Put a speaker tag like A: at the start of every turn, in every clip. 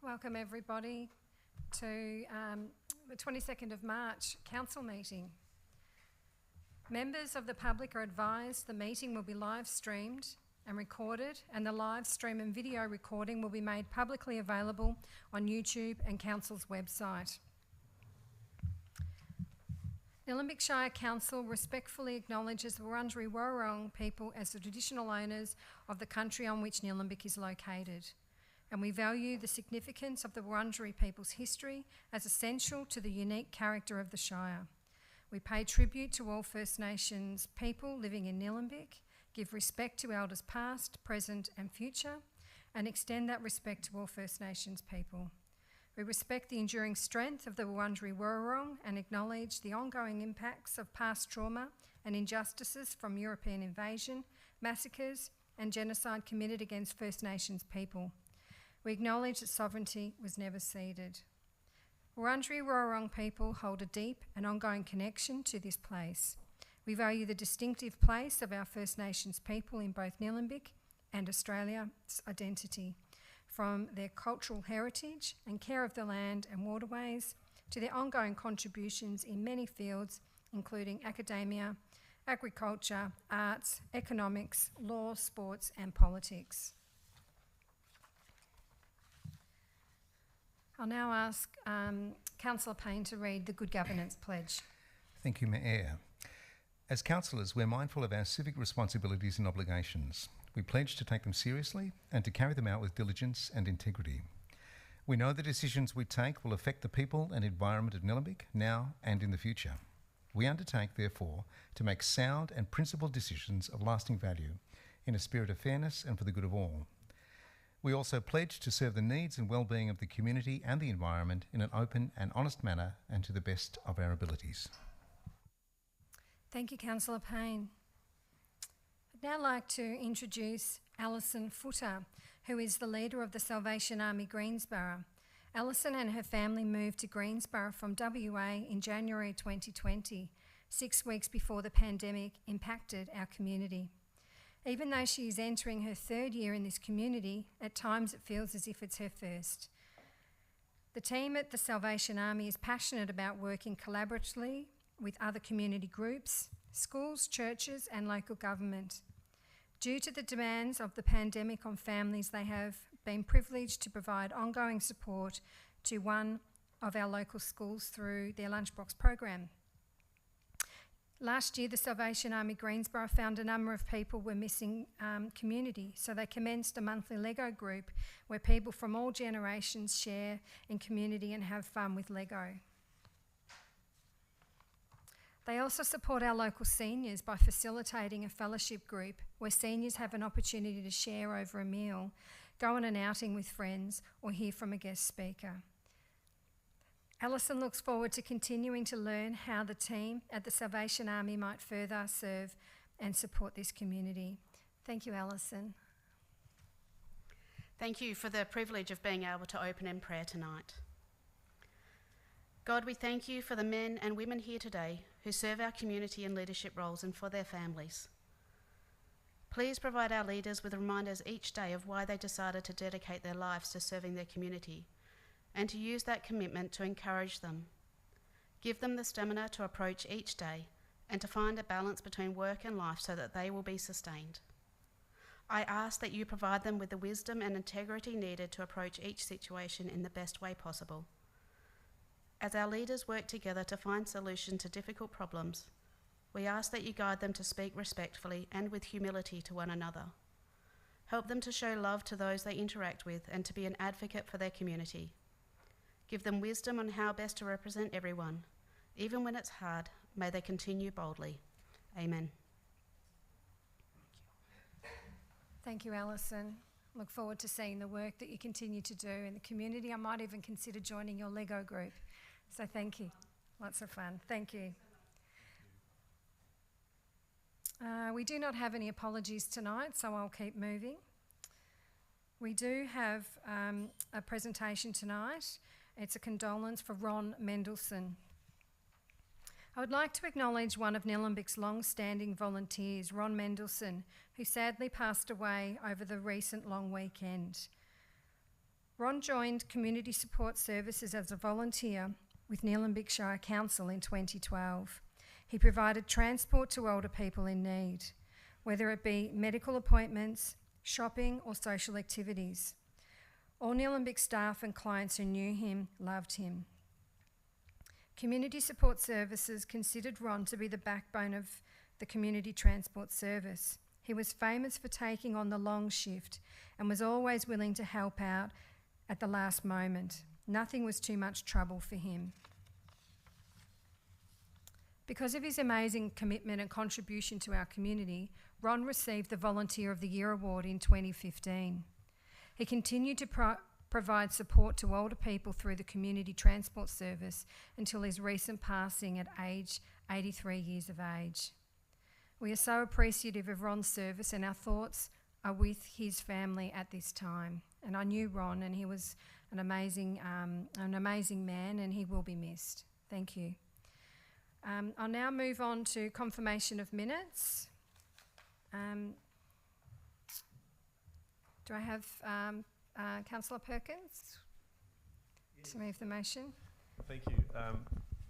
A: Welcome everybody to the 22nd of March Council meeting. Members of the public are advised the meeting will be live streamed and recorded, and the live stream and video recording will be made publicly available on YouTube and Council's website. Nillumbik Shire Council respectfully acknowledges the Wurundjeri Wurrung people as the traditional owners of the country on which Nillumbik is located, and we value the significance of the Wurundjeri people's history as essential to the unique character of the Shire. We pay tribute to all First Nations people living in Nillumbik, give respect to elders past, present and future, and extend that respect to all First Nations people. We respect the enduring strength of the Wurundjeri Wurrung and acknowledge the ongoing impacts of past trauma and injustices from European invasion, massacres and genocide committed against First Nations people. We acknowledge that sovereignty was never ceded. Wurundjeri Wurrung people hold a deep and ongoing connection to this place. We value the distinctive place of our First Nations people in both Nillumbik and Australia's identity, from their cultural heritage and care of the land and waterways to their ongoing contributions in many fields, including academia, agriculture, arts, economics, law, sports and politics. I'll now ask Councillor Payne to read the Good Governance Pledge.
B: Thank you, Mayor. As councillors, we're mindful of our civic responsibilities and obligations. We pledge to take them seriously and to carry them out with diligence and integrity. We know the decisions we take will affect the people and environment of Nillumbik now and in the future. We undertake, therefore, to make sound and principled decisions of lasting value in a spirit of fairness and for the good of all. We also pledge to serve the needs and well-being of the community and the environment in an open and honest manner and to the best of our abilities.
A: Thank you, Councillor Payne. I'd now like to introduce Alison Footer, who is the leader of the Salvation Army Greensboro. Alison and her family moved to Greensboro from WA in January 2020, 6 weeks before the pandemic impacted our community. Even though she is entering her third year in this community, at times it feels as if it's her first. The team at the Salvation Army is passionate about working collaboratively with other community groups, schools, churches and local government. Due to the demands of the pandemic on families, they have been privileged to provide ongoing support to one of our local schools through their lunchbox program. Last year, the Salvation Army Greensboro found a number of people were missing community, so they commenced a monthly Lego group where people from all generations share in community and have fun with Lego. They also support our local seniors by facilitating a fellowship group where seniors have an opportunity to share over a meal, go on an outing with friends, or hear from a guest speaker. Alison looks forward to continuing to learn how the team at the Salvation Army might further serve and support this community. Thank you, Alison.
C: Thank you for the privilege of being able to open in prayer tonight. God, we thank you for the men and women here today who serve our community in leadership roles and for their families. Please provide our leaders with reminders each day of why they decided to dedicate their lives to serving their community, and to use that commitment to encourage them. Give them the stamina to approach each day and to find a balance between work and life so that they will be sustained. I ask that you provide them with the wisdom and integrity needed to approach each situation in the best way possible. As our leaders work together to find solutions to difficult problems, we ask that you guide them to speak respectfully and with humility to one another. Help them to show love to those they interact with and to be an advocate for their community. Give them wisdom on how best to represent everyone. Even when it's hard, may they continue boldly. Amen.
A: Thank you, Alison. Look forward to seeing the work that you continue to do in the community. I might even consider joining your Lego group. So thank you. Lots of fun. Thank you. We do not have any apologies tonight, so I'll keep moving. We do have a presentation tonight. It's a condolence for Ron Mendelsohn. I would like to acknowledge one of Nillumbik's long-standing volunteers, Ron Mendelsohn, who sadly passed away over the recent long weekend. Ron joined Community Support Services as a volunteer with Nillumbik Shire Council in 2012. He provided transport to older people in need, whether it be medical appointments, shopping or social activities. All Nillumbik staff and clients who knew him loved him. Community Support Services considered Ron to be the backbone of the community transport service. He was famous for taking on the long shift and was always willing to help out at the last moment. Nothing was too much trouble for him. Because of his amazing commitment and contribution to our community, Ron received the Volunteer of the Year award in 2015. He continued to provide support to older people through the community transport service until his recent passing at age 83 years of age. We are so appreciative of Ron's service, and our thoughts are with his family at this time. And I knew Ron, and he was an amazing man, and he will be missed. Thank you. I'll now move on to confirmation of minutes. Do I have Councillor Perkins to move the motion?
D: Thank you.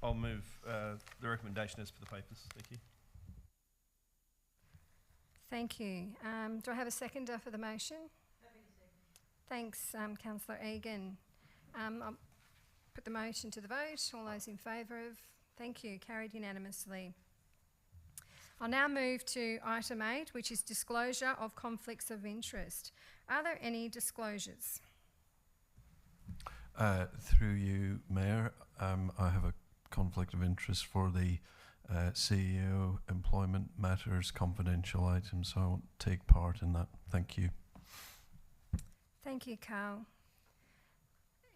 D: I'll move the recommendation as per the papers. Thank you.
A: Thank you. Do I have a seconder for the motion? Thanks, Councillor Egan. I'll put the motion to the vote. All those in favour of? Thank you. Carried unanimously. I'll now move to item 8, which is disclosure of conflicts of interest. Are there any disclosures?
E: Through you, Mayor, I have a conflict of interest for the CEO employment matters, confidential items, so I won't take part in that. Thank you.
A: Thank you, Carl.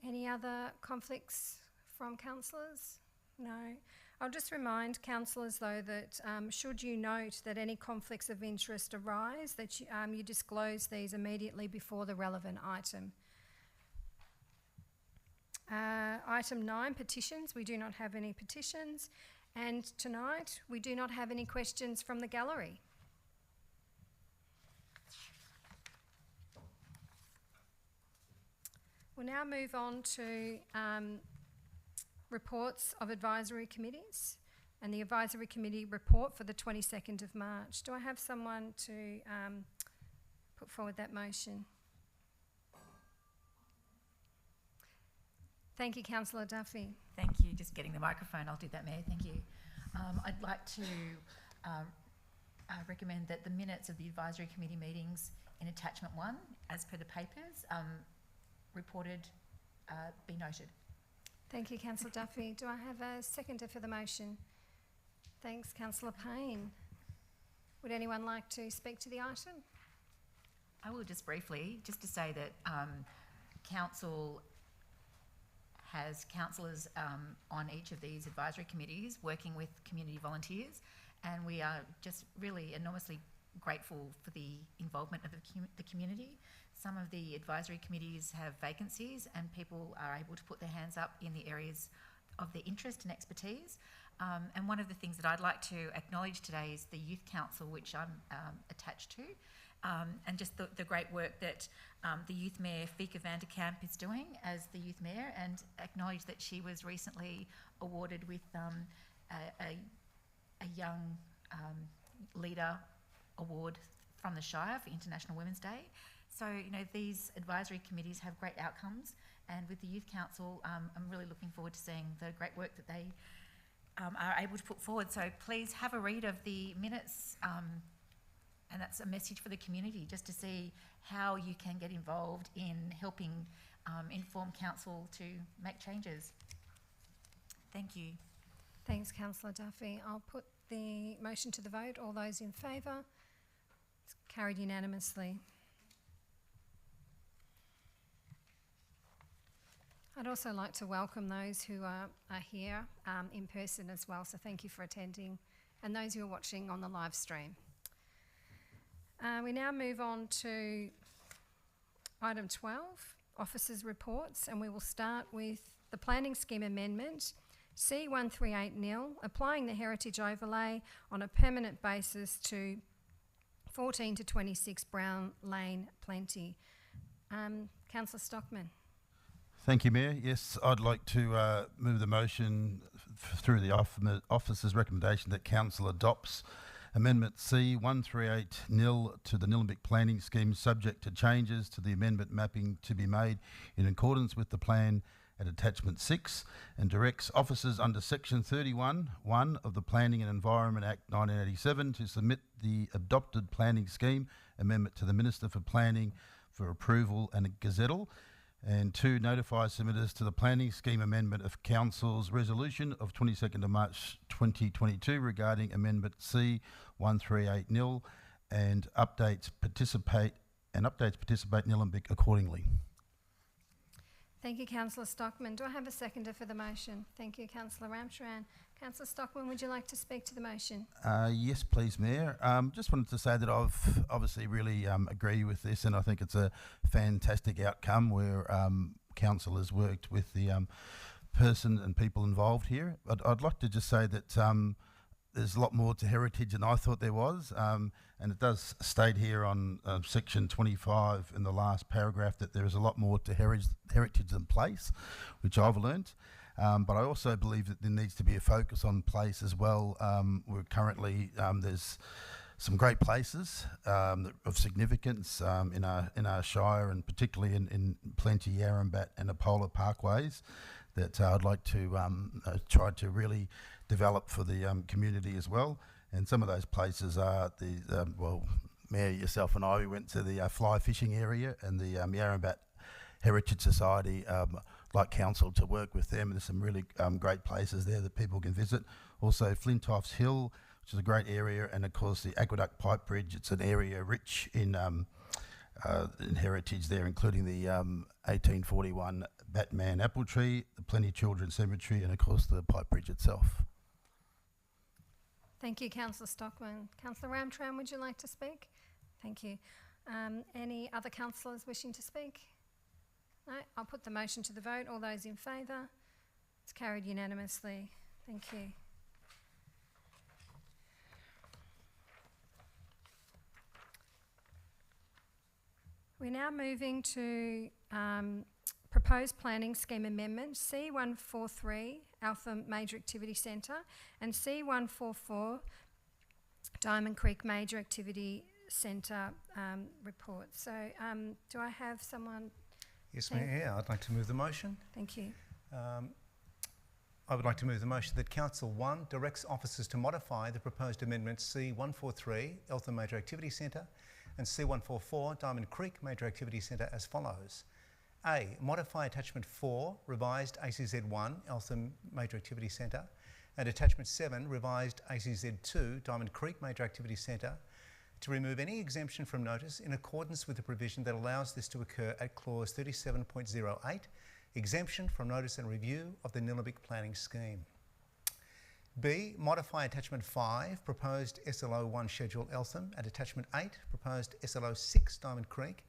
A: Any other conflicts from councillors? No. I'll just remind councillors, though, that should you note that any conflicts of interest arise, that you disclose these immediately before the relevant item. Item 9, petitions. We do not have any petitions. And tonight, we do not have any questions from the gallery. We'll now move on to reports of advisory committees and the advisory committee report for the 22nd of March. Do I have someone to put forward that motion? Thank you, Councillor Duffy.
F: Thank you. Just getting the microphone. I'll do that, Mayor. Thank you. I'd like to recommend that the minutes of the advisory committee meetings in attachment 1, as per the papers, reported, be noted.
A: Thank you, Councillor Duffy. Do I have a seconder for the motion? Thanks, Councillor Payne. Would anyone like to speak to the item?
F: I will just briefly, just to say that Council has councillors on each of these advisory committees working with community volunteers, and we are just really enormously grateful for the involvement of the community. Some of the advisory committees have vacancies and people are able to put their hands up in the areas of their interest and expertise. And one of the things that I'd like to acknowledge today is the Youth Council, which I'm attached to, and just the great work that the Youth Mayor, Fika van der Kamp, is doing as the Youth Mayor, and acknowledge that she was recently awarded with a Young Leader Award from the Shire for International Women's Day. So, you know, these advisory committees have great outcomes, and with the Youth Council, I'm really looking forward to seeing the great work that they are able to put forward. So please have a read of the minutes, and that's a message for the community, just to see how you can get involved in helping inform council to make changes. Thank you.
A: Thanks, Councillor Duffy. I'll put the motion to the vote. All those in favour? It's carried unanimously. I'd also like to welcome those who are here in person as well, so thank you for attending, and those who are watching on the live stream. We now move on to item 12, officers' reports, and we will start with the Planning Scheme Amendment, C1380, applying the heritage overlay on a permanent basis to 14 to 26 Brown Lane, Plenty. Councillor Stockman.
G: Thank you, Mayor. Yes, I'd like to move the motion through the officer's recommendation that Council adopts Amendment C 138 nil to the Nillumbik Planning Scheme, subject to changes to the amendment mapping to be made in accordance with the plan at Attachment 6, and directs officers under Section 31(1) of the Planning and Environment Act 1987 to submit the adopted planning scheme amendment to the Minister for Planning for approval and a gazettal, and 2, notify submitters to the planning scheme amendment of Council's resolution of 22nd of March 2022 regarding Amendment C 138 nil, and updates participate Nillumbik accordingly.
A: Thank you, Councillor Stockman. Do I have a seconder for the motion? Thank you, Councillor Ramcharan. Councillor Stockman, would you like to speak to the motion?
G: Yes, please, Mayor. Just wanted to say that I've obviously really agree with this, and I think it's a fantastic outcome where Council has worked with the person and people involved here. I'd like to just say that there's a lot more to heritage than I thought there was, and it does state here on section 25 in the last paragraph that there is a lot more to heritage than place, which I've learnt. But I also believe that there needs to be a focus on place as well. We're currently, there's some great places of significance in our shire, and particularly in Plenty, Yarrambat and Apola parkways that I'd like to try to really develop for the community as well. And some of those places are well, Mayor, yourself and I, we went to the fly fishing area and the Yarrambat Heritage Society. Like Council to work with them. There's some really great places there that people can visit. Also Flintoff's Hill, which is a great area, and of course the Aqueduct Pipe Bridge. It's an area rich in heritage there, including the 1841 Batman apple tree, the Plenty Children's Cemetery, and of course the Pipe Bridge itself.
A: Thank you, Councillor Stockman. Councillor Ramcharan, would you like to speak? Thank you. Any other councillors wishing to speak? No, I'll put the motion to the vote. All those in favour? It's carried unanimously. Thank you. We're now moving to proposed planning scheme amendment C143 Alpha Major Activity Centre and C144 Diamond Creek Major Activity Centre reports. So do I have someone?
B: Yes, Mayor, I'd like to move the motion.
A: Thank you.
B: I would like to move the motion that Council 1 directs officers to modify the proposed amendments C143 Eltham Major Activity Centre and C144 Diamond Creek Major Activity Centre as follows. A. Modify Attachment 4 Revised ACZ1 Eltham Major Activity Centre and Attachment 7 Revised ACZ2 Diamond Creek Major Activity Centre to remove any exemption from notice in accordance with the provision that allows this to occur at clause 37.08, exemption from notice and review of the Nillumbik Planning Scheme. B. Modify Attachment 5, Proposed SLO1 Schedule Eltham, and Attachment 8, Proposed SLO6 Diamond Creek,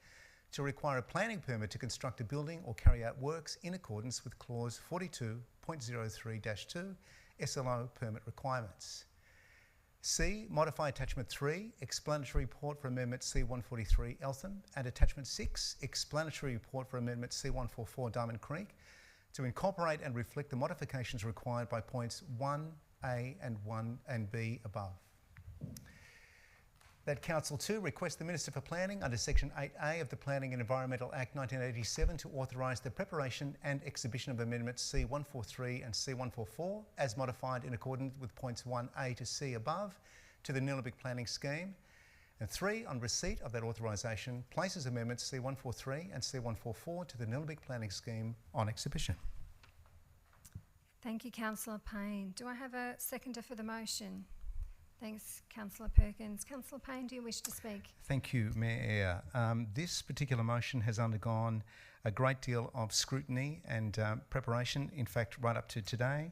B: to require a planning permit to construct a building or carry out works in accordance with clause 42.03-2 SLO permit requirements. C. Modify Attachment 3, Explanatory Report for Amendment C143 Eltham, and Attachment 6, Explanatory Report for Amendment C144 Diamond Creek, to incorporate and reflect the modifications required by points 1A and 1 and B above. That Council 2 requests the Minister for Planning under Section 8A of the Planning and Environmental Act 1987 to authorise the preparation and exhibition of Amendments C143 and C144 as modified in accordance with points 1A to C above to the Nillumbik Planning Scheme. And 3, on receipt of that authorisation, places Amendments C143 and C144 to the Nillumbik Planning Scheme on exhibition.
A: Thank you, Councillor Payne. Do I have a seconder for the motion? Thanks, Councillor Perkins. Councillor Payne, do you wish to speak?
B: Thank you, Mayor. This particular motion has undergone a great deal of scrutiny and preparation, in fact, right up to today.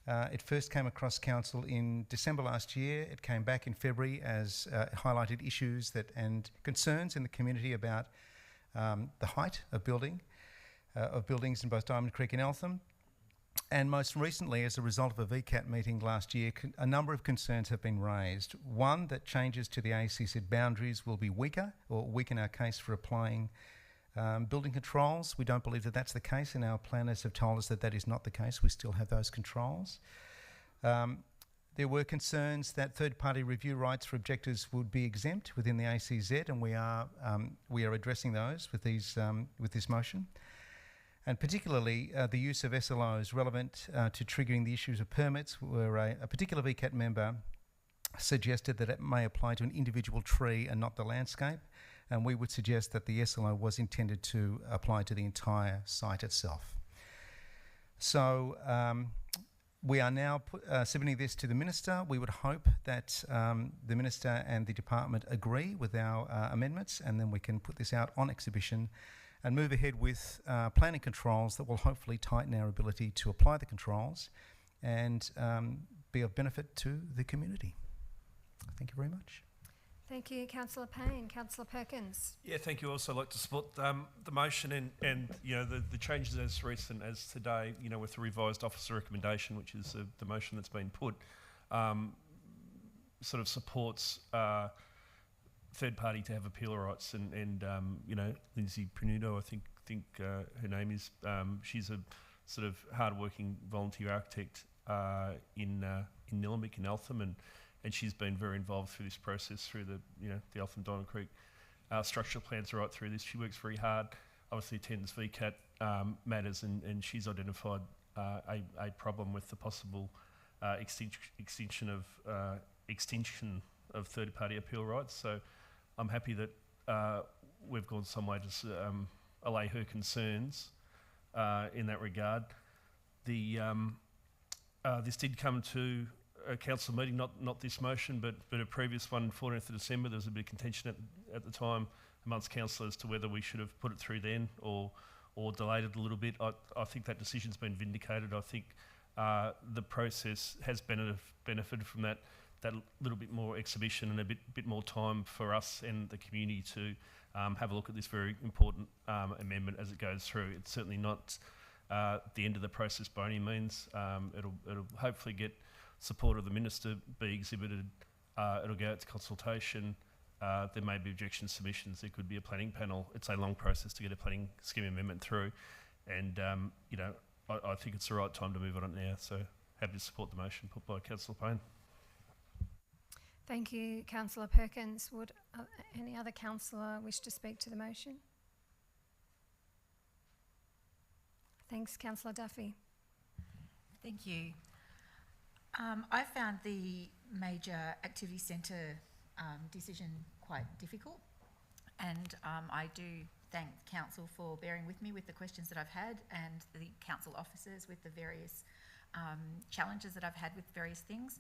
B: It first came across Council in December last year. It came back in February as highlighted issues and concerns in the community about the height of buildings in both Diamond Creek and Eltham. And most recently, as a result of a VCAT meeting last year, a number of concerns have been raised. One, that changes to the ACZ boundaries will be weaker, or weaken our case for applying Building controls, we don't believe that that's the case, and our planners have told us that that is not the case. We still have those controls. There were concerns that third-party review rights for objectors would be exempt within the ACZ, and we are addressing those with this motion. And particularly the use of SLOs relevant to triggering the issues of permits, where a particular VCAT member suggested that it may apply to an individual tree and not the landscape, and we would suggest that the SLO was intended to apply to the entire site itself. So we are now submitting this to the Minister. We would hope that the Minister and the Department agree with our amendments, and then we can put this out on exhibition and move ahead with planning controls that will hopefully tighten our ability to apply the controls and be of benefit to the community. Thank you very much.
A: Thank you, Councillor Payne. Councillor Perkins.
D: Yeah, thank you. Also like to support the motion and you know the changes as recent as today, you know, with the revised officer recommendation, which is the motion that's been put, sort of supports third party to have appeal rights and you know, Lindsay Prenuto, I think her name is, she's a sort of hard-working volunteer architect in Nillumbik in Eltham, and she's been very involved through this process, through the Eltham Diamond Creek structural plans right through this. She works very hard, obviously attends VCAT matters, and she's identified a problem with the possible extension of third-party appeal rights. So I'm happy that we've gone some way to allay her concerns in that regard. This did come to a council meeting, not this motion, but a previous one, 14th of December. There was a bit of contention at the time amongst council as to whether we should have put it through then or delayed it a little bit. I think that decision's been vindicated. I think the process has benefited from that little bit more exhibition and a bit more time for us and the community to have a look at this very important amendment as it goes through. It's certainly not the end of the process by any means. It'll hopefully get support of the Minister be exhibited. It'll go out to consultation. There may be objection submissions. There could be a planning panel. It's a long process to get a planning scheme amendment through, and you know, I think it's the right time to move on it now. So happy to support the motion put by Councillor Payne.
A: Thank you, Councillor Perkins. Would any other councillor wish to speak to the motion? Thanks, Councillor Duffy.
F: Thank you. I found the major activity centre decision quite difficult, and I do thank Council for bearing with me with the questions that I've had, and the Council officers with the various challenges that I've had with various things.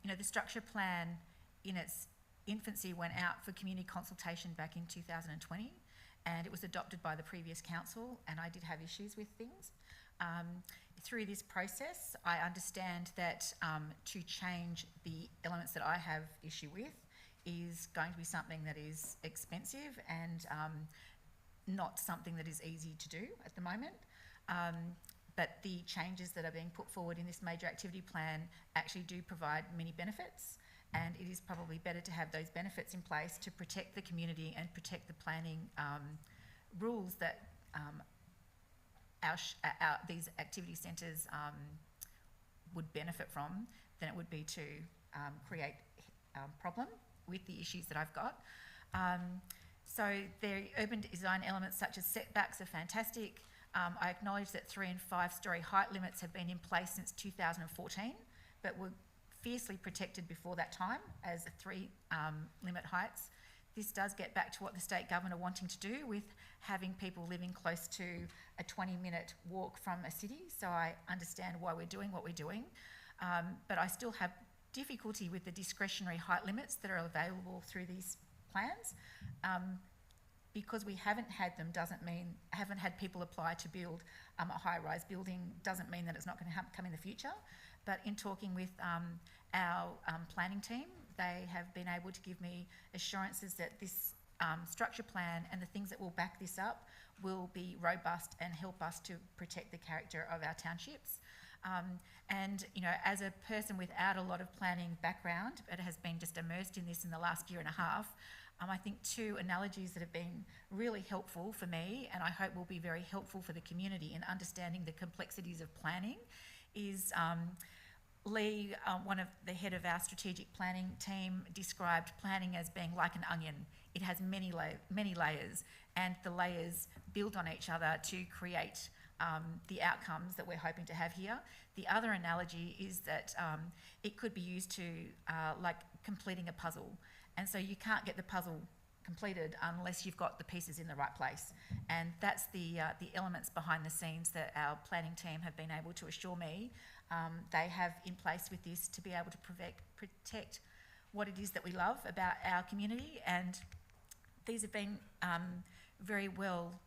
F: You know, the structure plan in its infancy went out for community consultation back in 2020, and it was adopted by the previous council, and I did have issues with things. Through this process, I understand that to change the elements that I have issue with is going to be something that is expensive and not something that is easy to do at the moment. But the changes that are being put forward in this major activity plan actually do provide many benefits, and it is probably better to have those benefits in place to protect the community and protect the planning rules that these activity centres would benefit from, than it would be to create problem with the issues that I've got. So the urban design elements such as setbacks are fantastic. I acknowledge that 3- and 5-storey height limits have been in place since 2014, but were fiercely protected before that time as 3 limit heights. This does get back to what the state government are wanting to do with having people living close to a 20-minute walk from a city. So I understand why we're doing what we're doing, but I still have difficulty with the discretionary height limits that are available through these plans. Because we haven't had them haven't had people apply to build a high-rise building doesn't mean that it's not going to come in the future. But in talking with our planning team, they have been able to give me assurances that this structure plan and the things that will back this up will be robust and help us to protect the character of our townships. And, you know, as a person without a lot of planning background, but has been just immersed in this in the last year and a half, I think two analogies that have been really helpful for me, and I hope will be very helpful for the community in understanding the complexities of planning, is Lee, one of the head of our strategic planning team, described planning as being like an onion. It has many layers, and the layers build on each other to create the outcomes that we're hoping to have here. The other analogy is that it could be used to like completing a puzzle, and so you can't get the puzzle completed unless you've got the pieces in the right place, and that's the elements behind the scenes that our planning team have been able to assure me they have in place with this to be able to protect what it is that we love about our community. And these have been very well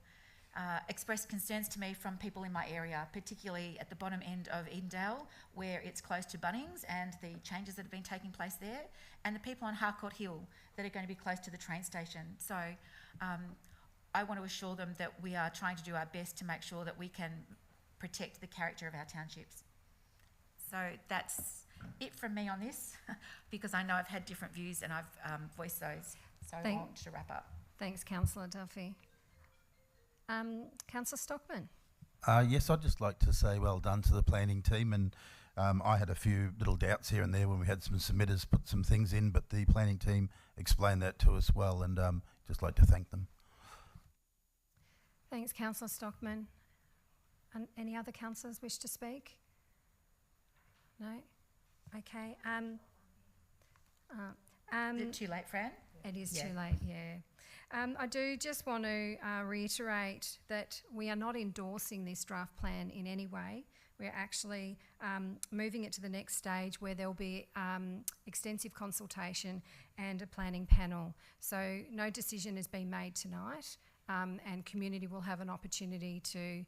F: expressed concerns to me from people in my area, particularly at the bottom end of Edendale, where it's close to Bunnings and the changes that have been taking place there, and the people on Harcourt Hill that are going to be close to the train station. So I want to assure them that we are trying to do our best to make sure that we can protect the character of our townships. So that's it from me on this, because I know I've had different views and I've voiced those. So I want to wrap up.
A: Thanks, Councillor Duffy. Councillor Stockman.
G: Yes, I'd just like to say well done to the planning team, and I had a few little doubts here and there when we had some submitters put some things in, but the planning team explained that to us well, and just like to thank them.
A: Thanks, Councillor Stockman. And any other councillors wish to speak? No? Okay.
F: Is it too late, Fran?
A: It is too late, yeah. I do just want to reiterate that we are not endorsing this draft plan in any way. We're actually moving it to the next stage where there'll be extensive consultation and a planning panel. So no decision has been made tonight, and community will have an opportunity to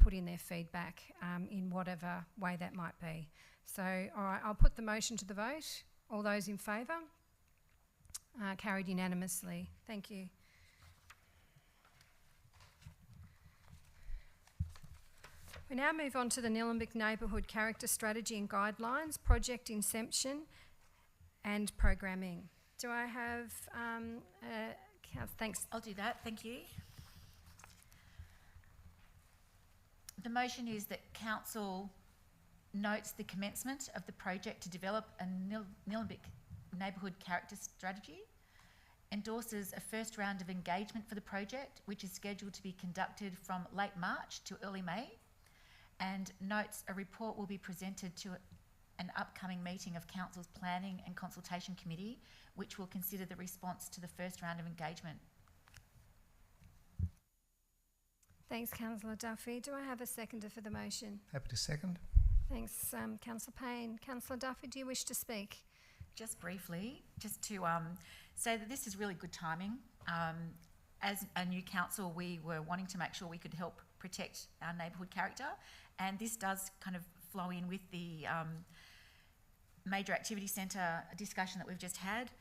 A: put in their feedback in whatever way that might be. So, all right, I'll put the motion to the vote. All those in favour? Carried unanimously. Thank you. We now move on to the Nillumbik Neighbourhood Character Strategy and Guidelines, Project Inception and Programming. Do I have... thanks.
F: I'll do that, thank you. The motion is that Council notes the commencement of the project to develop a Nillumbik Neighbourhood Character Strategy, endorses a first round of engagement for the project, which is scheduled to be conducted from late March to early May, and notes a report will be presented to an upcoming meeting of Council's Planning and Consultation Committee, which will consider the response to the first round of engagement.
A: Thanks, Councillor Duffy. Do I have a seconder for the motion?
B: Happy to second.
A: Thanks, Councillor Payne. Councillor Duffy, do you wish to speak?
F: Just briefly, just to say that this is really good timing. As a new council, we were wanting to make sure we could help protect our neighbourhood character, and this does kind of flow in with the major activity centre discussion that we've just had.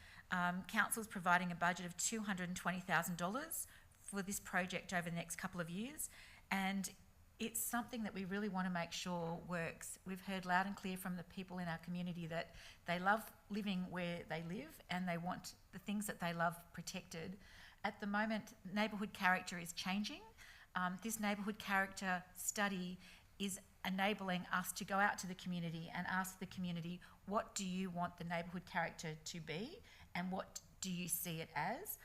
F: Council's providing a budget of $220,000 for this project over the next couple of years, and it's something that we really want to make sure works. We've heard loud and clear from the people in our community that they love living where they live and they want the things that they love protected. At the moment, neighbourhood character is changing. This neighbourhood character study is enabling us to go out to the community and ask the community, what do you want the neighbourhood character to be and what do you see it as?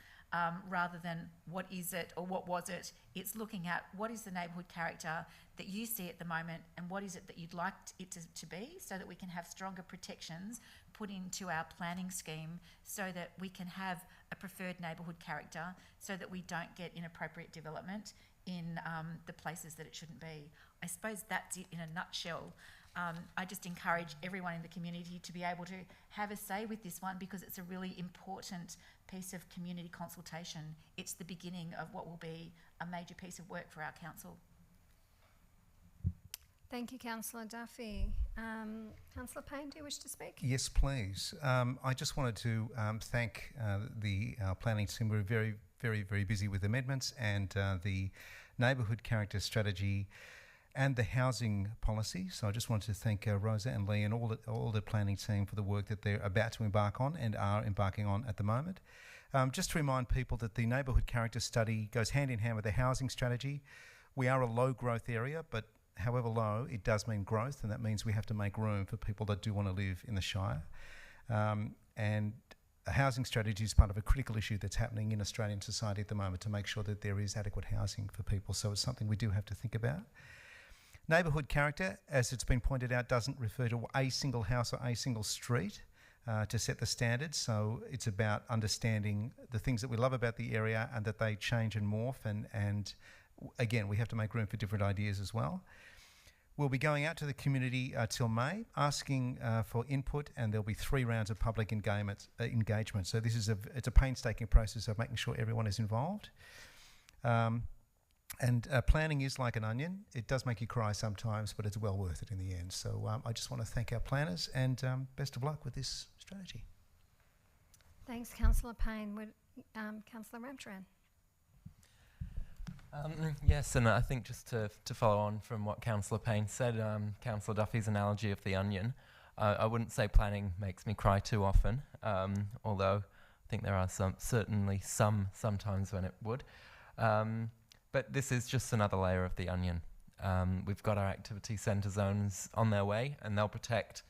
F: Rather than what is it or what was it, it's looking at what is the neighbourhood character that you see at the moment and what is it that you'd like it to be, so that we can have stronger protections put into our planning scheme so that we can have a preferred neighbourhood character so that we don't get inappropriate development in the places that it shouldn't be. I suppose that's it in a nutshell. I just encourage everyone in the community to be able to have a say with this one, because it's a really important piece of community consultation. It's the beginning of what will be a major piece of work for our council.
A: Thank you, Councillor Duffy. Councillor Payne, do you wish to speak?
B: Yes, please. I just wanted to thank the planning team. We're very, very, very busy with amendments and the neighbourhood character strategy and the housing policy. So I just wanted to thank Rosa and Lee and all the planning team for the work that they're about to embark on and are embarking on at the moment. Just to remind people that the neighbourhood character study goes hand in hand with the housing strategy. We are a low growth area, but however low, it does mean growth, and that means we have to make room for people that do want to live in the Shire. And a housing strategy is part of a critical issue that's happening in Australian society at the moment to make sure that there is adequate housing for people. So it's something we do have to think about. Neighbourhood character, as it's been pointed out, doesn't refer to a single house or a single street to set the standards. So it's about understanding the things that we love about the area and that they change and morph. And again, we have to make room for different ideas as well. We'll be going out to the community till May, asking for input, and there'll be 3 rounds of public engagement. So this is it's a painstaking process of making sure everyone is involved. And planning is like an onion. It does make you cry sometimes, but it's well worth it in the end. So I just want to thank our planners, and best of luck with this strategy.
A: Thanks, Councillor Payne. Councillor Ramcharan.
H: Yes, and I think just to follow on from what Councillor Payne said, Councillor Duffy's analogy of the onion, I wouldn't say planning makes me cry too often, although I think there are certainly some sometimes when it would. But this is just another layer of the onion. We've got our activity centre zones on their way, and they'll protect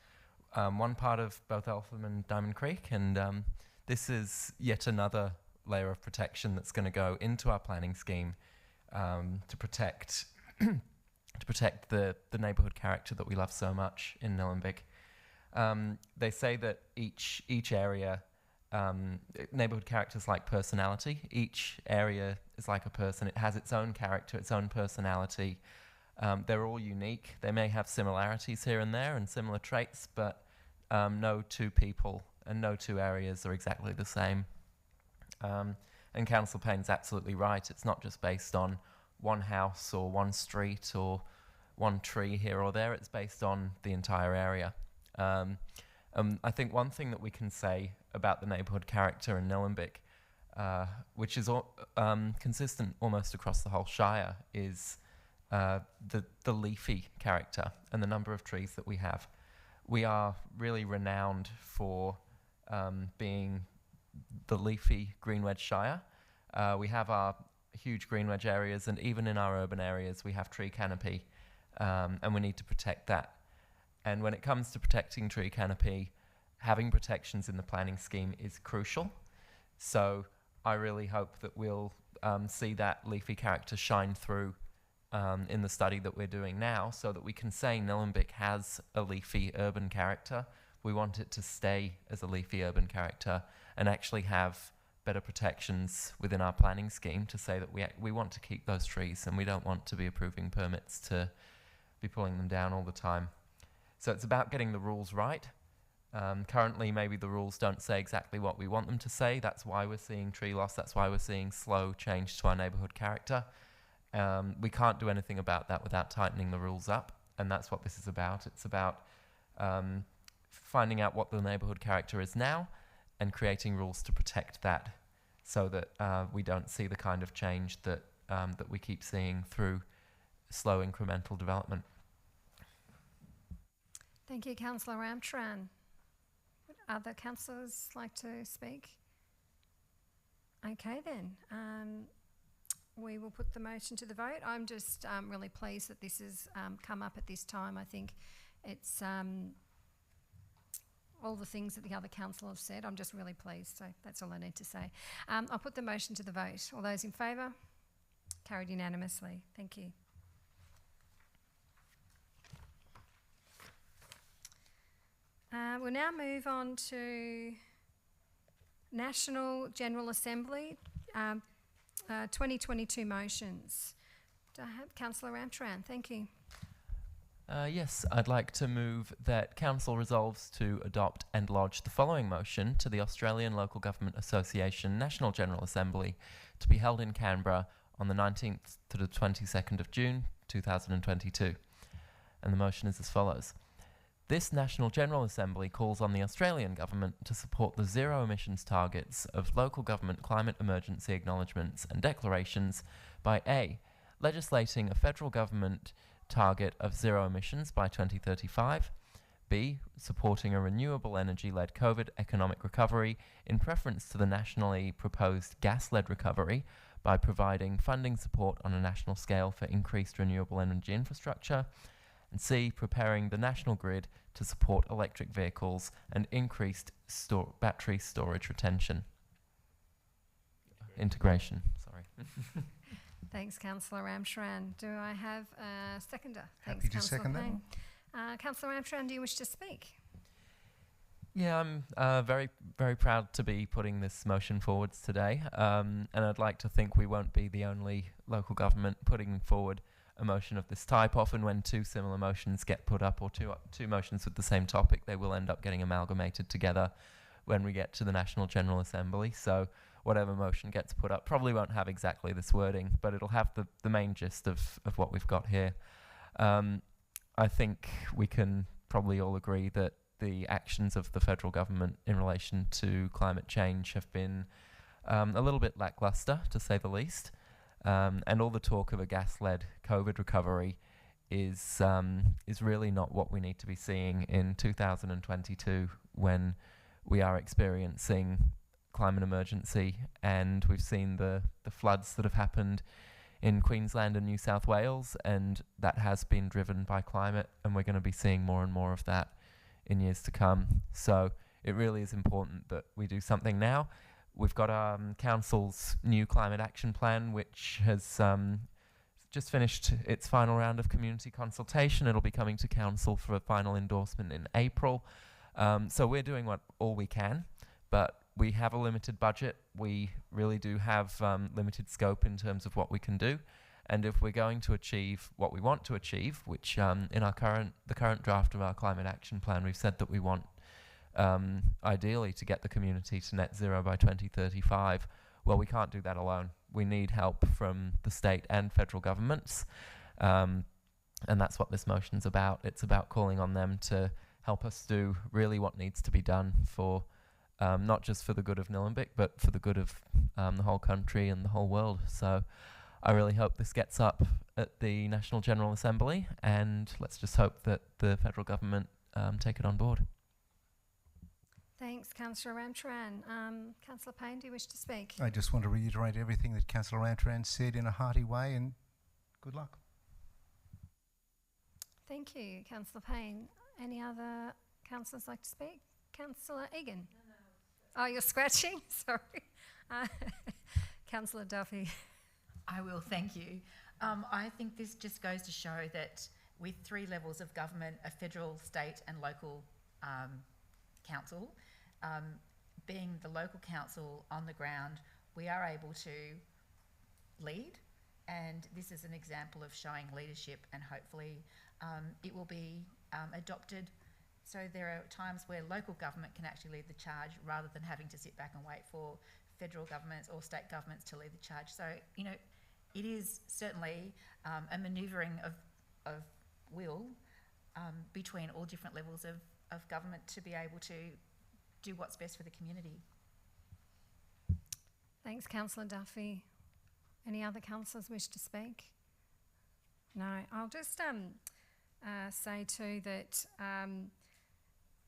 H: one part of both Eltham and Diamond Creek, and this is yet another layer of protection that's going to go into our planning scheme to protect the neighbourhood character that we love so much in Nillumbik. They say that each area, neighbourhood characters like personality. Each area is like a person. It has its own character, its own personality. They're all unique. They may have similarities here and there and similar traits, but no 2 people and no 2 areas are exactly the same. And Councillor Payne's absolutely right. It's not just based on one house or one street or one tree here or there. It's based on the entire area. I think one thing that we can say about the neighbourhood character in Nillumbik, which is consistent almost across the whole Shire, is the leafy character and the number of trees that we have. We are really renowned for being the leafy green wedge Shire. We have our huge green wedge areas, and even in our urban areas we have tree canopy, and we need to protect that. And when it comes to protecting tree canopy, having protections in the planning scheme is crucial. So I really hope that we'll see that leafy character shine through in the study that we're doing now, so that we can say Nillumbik has a leafy urban character. We want it to stay as a leafy urban character and actually have better protections within our planning scheme to say that we want to keep those trees, and we don't want to be approving permits to be pulling them down all the time. So it's about getting the rules right. Currently, maybe the rules don't say exactly what we want them to say. That's why we're seeing tree loss. That's why we're seeing slow change to our neighbourhood character. We can't do anything about that without tightening the rules up, and that's what this is about. It's about finding out what the neighbourhood character is now and creating rules to protect that, so that we don't see the kind of change that that we keep seeing through slow incremental development.
A: Thank you, Councillor Ramcharan. Would other councillors like to speak? Okay then, we will put the motion to the vote. I'm just really pleased that this has come up at this time. I think it's all the things that the other councillor have said. I'm just really pleased, so that's all I need to say. I'll put the motion to the vote. All those in favour? Carried unanimously. Thank you. We'll now move on to National General Assembly 2022 motions. Do I have Councillor Ramcharan? Thank you.
H: Yes, I'd like to move that Council resolves to adopt and lodge the following motion to the Australian Local Government Association National General Assembly to be held in Canberra on the 19th to the 22nd of June 2022. And the motion is as follows. This National General Assembly calls on the Australian Government to support the zero emissions targets of local government climate emergency acknowledgements and declarations by A, legislating a federal government target of zero emissions by 2035, B, supporting a renewable energy-led COVID economic recovery in preference to the nationally proposed gas-led recovery by providing funding support on a national scale for increased renewable energy infrastructure. And C, preparing the national grid to support electric vehicles and increased battery storage integration.
A: Thanks, Councillor Ramcharan. Do I have a seconder?
B: Happy to second that one.
A: Councillor Ramcharan, do you wish to speak?
H: Yeah, I'm very, very proud to be putting this motion forwards today, and I'd like to think we won't be the only local government putting forward a motion of this type. Often when two similar motions get put up, or two motions with the same topic, they will end up getting amalgamated together when we get to the National General Assembly. So whatever motion gets put up probably won't have exactly this wording, but it'll have the main gist of what we've got here. I think we can probably all agree that the actions of the federal government in relation to climate change have been a little bit lackluster, to say the least. And all the talk of a gas-led COVID recovery is really not what we need to be seeing in 2022, when we are experiencing climate emergency, and we've seen the floods that have happened in Queensland and New South Wales, and that has been driven by climate, and we're going to be seeing more and more of that in years to come. So it really is important that we do something now. We've got Council's new climate action plan, which has just finished its final round of community consultation. It'll be coming to Council for a final endorsement in April. So we're doing all we can, but we have a limited budget. We really do have limited scope in terms of what we can do. And if we're going to achieve what we want to achieve, which in the current draft of our climate action plan, we've said that we want ideally to get the community to net zero by 2035. Well, we can't do that alone. We need help from the state and federal governments. And that's what this motion's about. It's about calling on them to help us do really what needs to be done for not just for the good of Nillumbik, but for the good of the whole country and the whole world. So I really hope this gets up at the National General Assembly, and let's just hope that the federal government take it on board.
A: Thanks, Councillor Ramcharan. Councillor Payne, do you wish to speak?
B: I just want to reiterate everything that Councillor Ramcharan said in a hearty way, and good luck.
A: Thank you, Councillor Payne. Any other councillors like to speak? Councillor Egan? No. Oh, you're scratching? Sorry. Councillor Duffy.
F: I will, thank you. I think this just goes to show that with three levels of government, a federal, state and local council, being the local council on the ground, we are able to lead, and this is an example of showing leadership, and hopefully it will be adopted. So there are times where local government can actually lead the charge rather than having to sit back and wait for federal governments or state governments to lead the charge. So, you know, it is certainly a manoeuvring of will between all different levels of government to be able to do what's best for the community.
A: Thanks, Councillor Duffy. Any other councillors wish to speak? No. I'll just say too that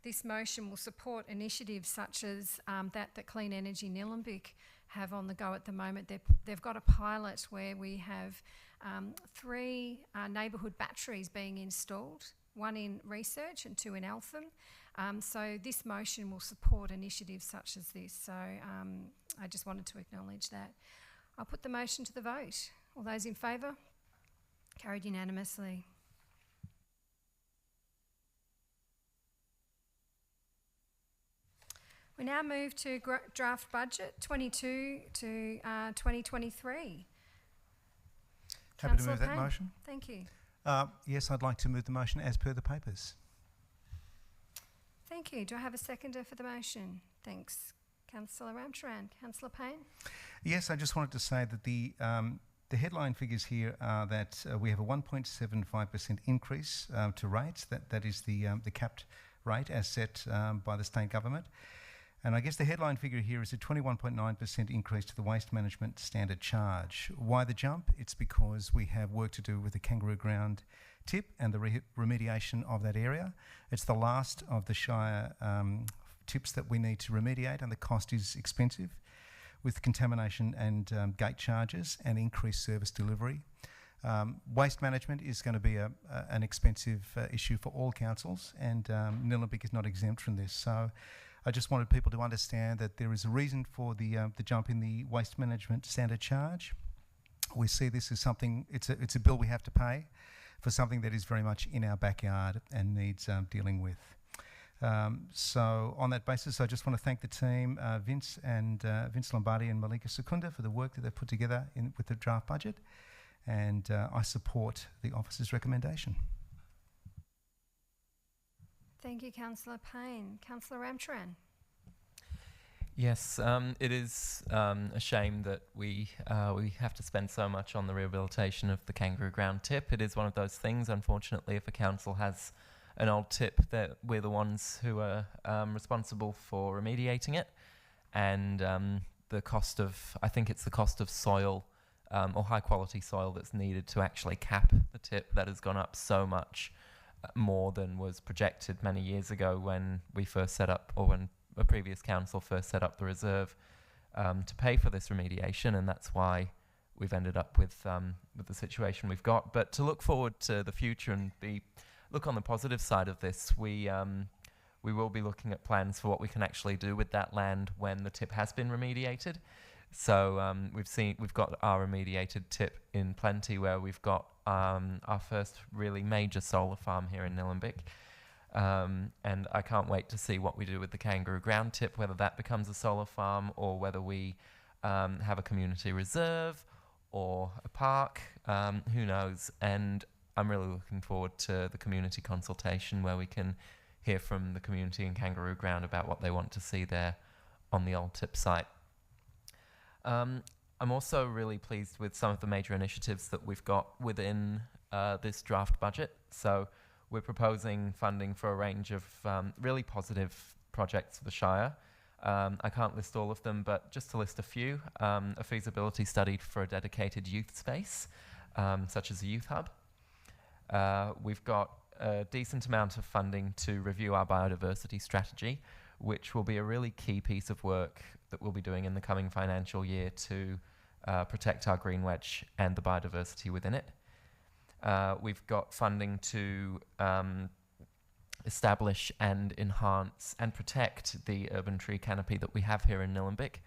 A: this motion will support initiatives such as that Clean Energy Nillumbik have on the go at the moment. They've got a pilot where we have 3 neighbourhood batteries being installed, 1 in research and 2 in Eltham. So this motion will support initiatives such as this. So I just wanted to acknowledge that. I'll put the motion to the vote. All those in favour? Carried unanimously. We now move to draft budget 22 to 2023.
B: Happy to move that motion.
A: Thank you.
B: Yes, I'd like to move the motion as per the papers.
A: Thank you. Do I have a seconder for the motion? Thanks. Councillor Ramcharan. Councillor Payne? Yes,
B: I just wanted to say that the headline figures here are that we have a 1.75% increase to rates. That is the capped rate as set by the state government. And I guess the headline figure here is a 21.9% increase to the waste management standard charge. Why the jump? It's because we have work to do with the Kangaroo Ground tip and the remediation of that area. It's the last of the Shire tips that we need to remediate, and the cost is expensive, with contamination and gate charges and increased service delivery. Waste management is going to be an expensive issue for all councils, and Nillumbik is not exempt from this. So I just wanted people to understand that there is a reason for the jump in the waste management standard charge. We see this as something, it's a bill we have to pay for something that is very much in our backyard and needs dealing with. So on that basis, I just want to thank the team, Vince Lombardi and Malika Secunda, for the work that they've put together with the draft budget, and I support the officer's recommendation.
A: Thank you, Councillor Payne. Councillor Ramcharan.
H: Yes, it is a shame that we have to spend so much on the rehabilitation of the Kangaroo Ground tip. It is one of those things, unfortunately, if a council has an old tip, that we're the ones who are responsible for remediating it. And the cost of, I think it's the cost of soil or high quality soil that's needed to actually cap the tip that has gone up so much more than was projected many years ago when we first set up, or when a previous council first set up the reserve to pay for this remediation, and that's why we've ended up with the situation we've got. But to look forward to the future and look on the positive side of this, we will be looking at plans for what we can actually do with that land when the tip has been remediated. So we've got our remediated tip in Plenty, where we've got our first really major solar farm here in Nillumbik. And I can't wait to see what we do with the Kangaroo Ground tip, whether that becomes a solar farm or whether we have a community reserve or a park, who knows. And I'm really looking forward to the community consultation, where we can hear from the community in Kangaroo Ground about what they want to see there on the old tip site. I'm also really pleased with some of the major initiatives that we've got within this draft budget. So we're proposing funding for a range of really positive projects for the Shire. I can't list all of them, but just to list a few, a feasibility study for a dedicated youth space, such as a youth hub. We've got a decent amount of funding to review our biodiversity strategy, which will be a really key piece of work that we'll be doing in the coming financial year to protect our green wedge and the biodiversity within it. We've got funding to establish and enhance and protect the urban tree canopy that we have here in Nillumbik,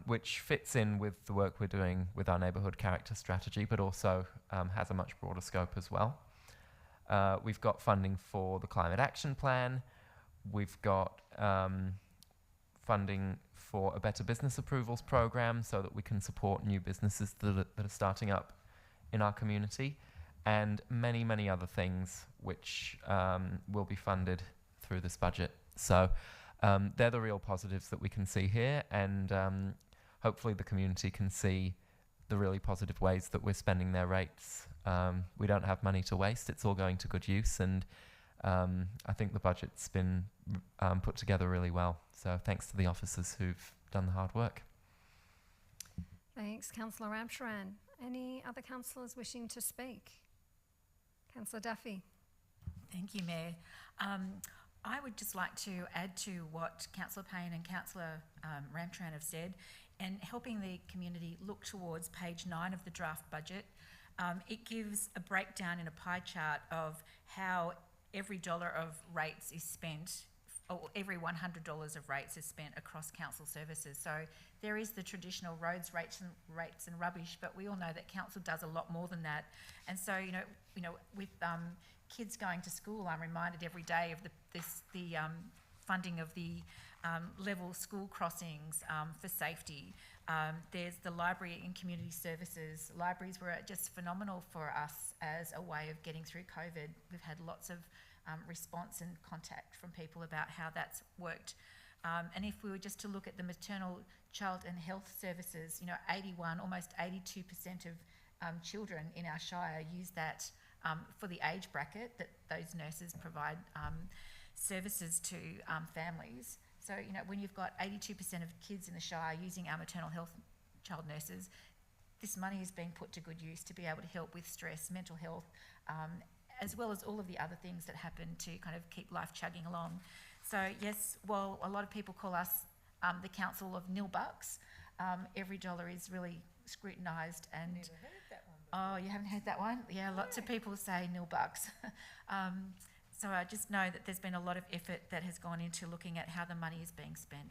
H: which fits in with the work we're doing with our neighbourhood character strategy, but also has a much broader scope as well. We've got funding for the Climate Action Plan. We've got funding for a better business approvals program so that we can support new businesses that are starting up in our community, and many, many other things which will be funded through this budget. So they're the real positives that we can see here, and hopefully the community can see the really positive ways that we're spending their rates. We don't have money to waste, it's all going to good use, and I think the budget's been put together really well. So thanks to the officers who've done the hard work.
A: Thanks, Councillor Ramcharan. Any other councillors wishing to speak? Councillor Duffy.
F: Thank you, Mayor. I would just like to add to what Councillor Payne and Councillor Ramcharan have said, and helping the community look towards page 9 of the draft budget. It gives a breakdown in a pie chart of how every dollar of rates is spent, or every $100 of rates is spent across council services. So there is the traditional roads, rates and rubbish, but we all know that council does a lot more than that. And so, you know, with kids going to school, I'm reminded every day of the funding of the level school crossings for safety. There's the library and community services. Libraries were just phenomenal for us as a way of getting through COVID. We've had lots of response and contact from people about how that's worked. And if we were just to look at the maternal, child and health services, you know, 81, almost 82% of children in our Shire use that for the age bracket that those nurses provide services to families. So, you know, when you've got 82% of kids in the Shire using our maternal health child nurses, this money is being put to good use to be able to help with stress, mental health, as well as all of the other things that happen to kind of keep life chugging along. So yes, while a lot of people call us the council of nil bucks, every dollar is really scrutinised. And
I: Never heard that one.
F: oh, you haven't heard that one? Yeah, lots of people say nil bucks. So I just know that there's been a lot of effort that has gone into looking at how the money is being spent.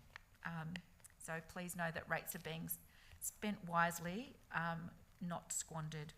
F: So please know that rates are being spent wisely, not squandered.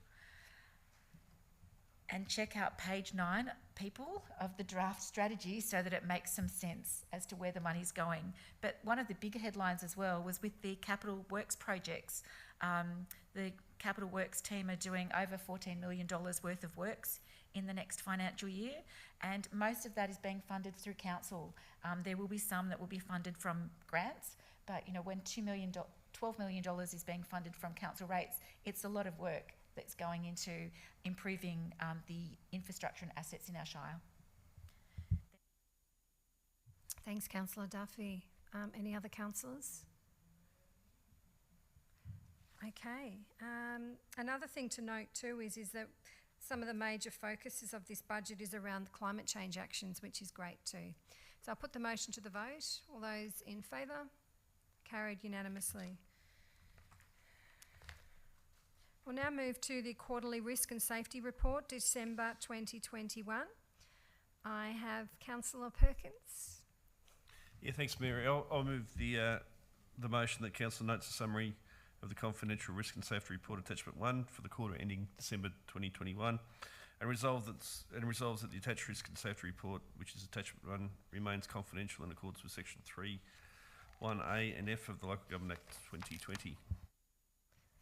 F: And check out page 9, people, of the draft strategy so that it makes some sense as to where the money's going. But one of the bigger headlines as well was with the capital works projects. The capital works team are doing over $14 million worth of works in the next financial year, and most of that is being funded through council. There will be some that will be funded from grants, but you know, when $12 million is being funded from council rates, it's a lot of work that's going into improving the infrastructure and assets in our shire.
A: Thanks, Councillor Duffy. Any other councillors? Okay. Another thing to note too is that some of the major focuses of this budget is around climate change actions, which is great too. So I'll put the motion to the vote. All those in favour? Carried unanimously. We'll now move to the Quarterly Risk and Safety Report, December 2021. I have Councillor Perkins.
D: Yeah, thanks, Mary. I'll move the motion that Council notes a summary of the Confidential Risk and Safety Report Attachment 1 for the quarter ending December 2021, and resolves that the attached Risk and Safety Report, which is Attachment 1, remains confidential in accordance with Section 3(1)(a) and F of the Local Government Act 2020.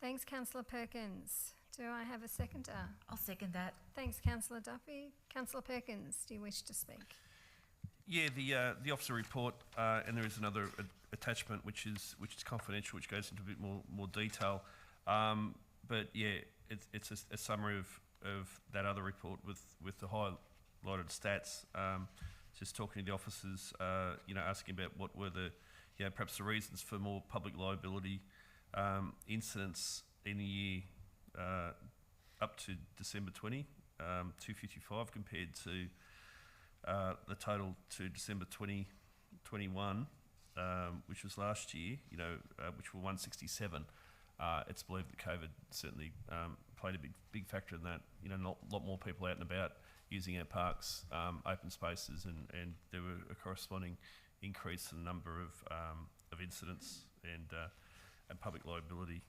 A: Thanks, Councillor Perkins. Do I have a seconder?
F: I'll second that.
A: Thanks, Councillor Duffy. Councillor Perkins, do you wish to speak?
D: Yeah, the officer report, and there is another attachment which is confidential, which goes into a bit more detail. But yeah, it's a summary of that other report with the highlighted stats. Just talking to the officers, asking about what were the, perhaps the reasons for more public liability incidents in the year up to December 20, 255 compared to the total to December 2021, which was last year, which were 167. It's believed that COVID certainly played a big factor in that. A lot more people out and about using our parks, open spaces, and there were a corresponding increase in the number of incidents and public liability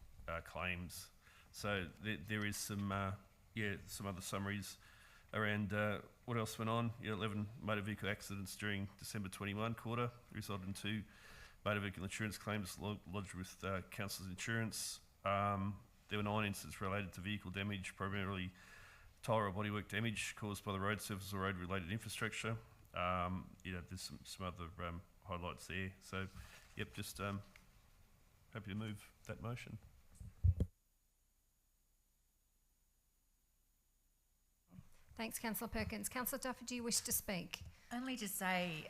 D: claims. So there is some other summaries around what else went on. 11 motor vehicle accidents during December 21 quarter resulted in 2 motor vehicle insurance claims lodged with council's insurance. There were 9 incidents related to vehicle damage, primarily tyre or bodywork damage caused by the road surface or road-related infrastructure. There's some other highlights there. So, just happy to move that motion.
A: Thanks, Councillor Perkins. Councillor Duffy, do you wish to speak?
F: Only to say,